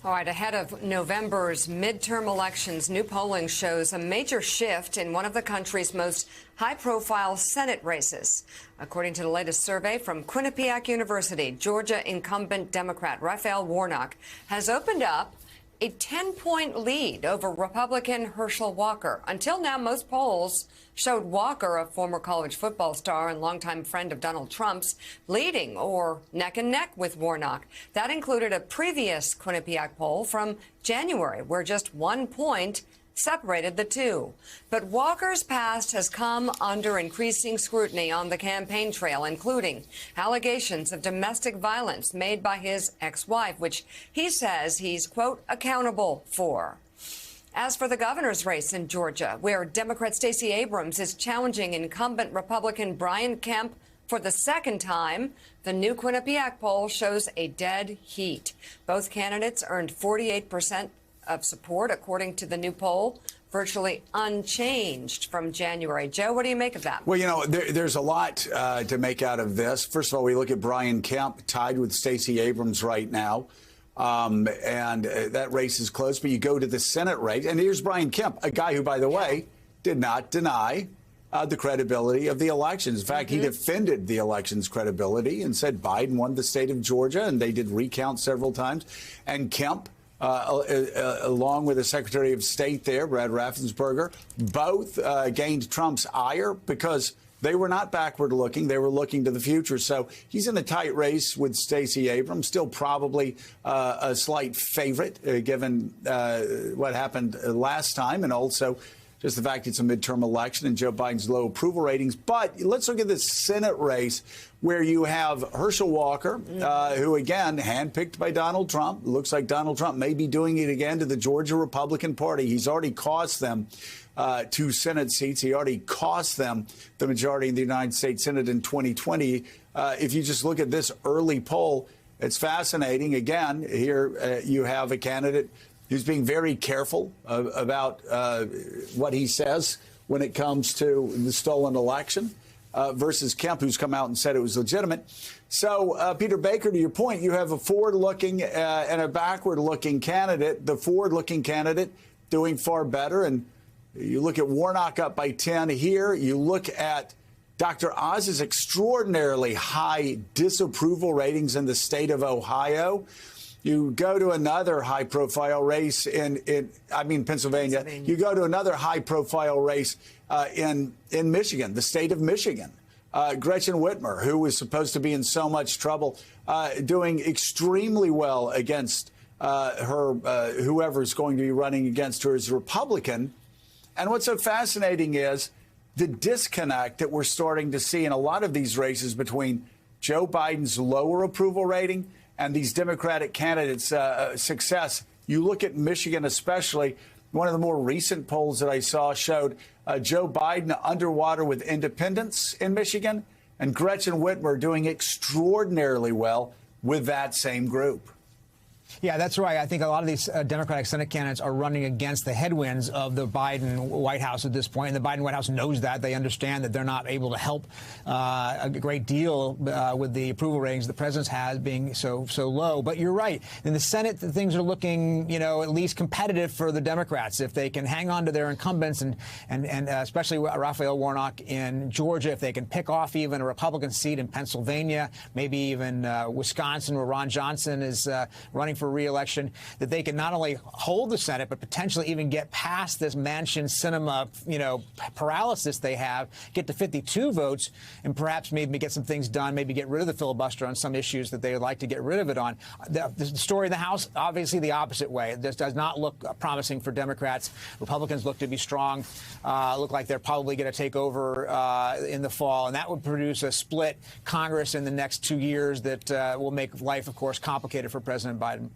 All right, ahead of November's midterm elections, new polling shows a major shift in one of the country's most high-profile Senate races. According to the latest survey from Quinnipiac University, Georgia incumbent Democrat Raphael Warnock has opened up a 10-point lead over Republican Herschel Walker. Until now, most polls showed Walker, a former college football star and longtime friend of Donald Trump's, leading or neck and neck with Warnock. That included a previous Quinnipiac poll from January, where just 1 point separated the two. But Walker's past has come under increasing scrutiny on the campaign trail, including allegations of domestic violence made by his ex-wife, which he says he's, quote, accountable for. As for the governor's race in Georgia, where Democrat Stacey Abrams is challenging incumbent Republican Brian Kemp for the second time, the new Quinnipiac poll shows a dead heat. Both candidates earned 48% of support, according to the new poll, virtually unchanged from January. Joe, what do you make of that? Well, you know, there's a lot to make out of this. First of all, we look at Brian Kemp tied with Stacey Abrams right now. That race is close. But you go to the Senate race, and here's Brian Kemp, a guy who, by the way, did not deny the credibility of the elections. In fact, he defended the election's credibility and said Biden won the state of Georgia, and they did recount several times. And Kemp, along with the Secretary of State there, Brad Raffensperger, both gained Trump's ire because they were not backward looking. They were looking to the future. So he's in a tight race with Stacey Abrams, still probably a slight favorite given what happened last time, and also just the fact it's a midterm election and Joe Biden's low approval ratings. But let's look at this Senate race where you have Herschel Walker, who, again, handpicked by Donald Trump. It looks like Donald Trump may be doing it again to the Georgia Republican Party. He's already cost them 2 Senate seats. He already cost them the majority in the United States Senate in 2020. If you just look at this early poll, it's fascinating. Again, here you have a candidate who's being very careful about what he says when it comes to the stolen election versus Kemp, who's come out and said it was legitimate. So, Peter Baker, to your point, you have a forward-looking and a backward-looking candidate. The forward-looking candidate doing far better. And you look at Warnock up by 10 here. You look at Dr. Oz's extraordinarily high disapproval ratings in the state of Ohio. You go to another high-profile race in Pennsylvania. You go to another high-profile race in Michigan, the state of Michigan. Gretchen Whitmer, who was supposed to be in so much trouble, doing extremely well against whoever's going to be running against her as Republican. And what's so fascinating is the disconnect that we're starting to see in a lot of these races between Joe Biden's lower approval rating and these Democratic candidates' success. You look at Michigan especially. One of the more recent polls that I saw showed Joe Biden underwater with independents in Michigan, and Gretchen Whitmer doing extraordinarily well with that same group. Yeah, that's right. I think a lot of these Democratic Senate candidates are running against the headwinds of the Biden White House at this point. And the Biden White House knows that. They understand that they're not able to help a great deal with the approval ratings the president has being so low. But you're right. In the Senate, things are looking, at least competitive for the Democrats. If they can hang on to their incumbents and especially Raphael Warnock in Georgia, if they can pick off even a Republican seat in Pennsylvania, maybe even Wisconsin, where Ron Johnson is running for re-election, that they can not only hold the Senate, but potentially even get past this Manchin Sinema, paralysis they have, get to 52 votes, and perhaps maybe get some things done, maybe get rid of the filibuster on some issues that they would like to get rid of it on. The story in the House, obviously the opposite way. This does not look promising for Democrats. Republicans look to be strong, look like they're probably going to take over in the fall, and that would produce a split Congress in the next 2 years that will make life, of course, complicated for President Biden.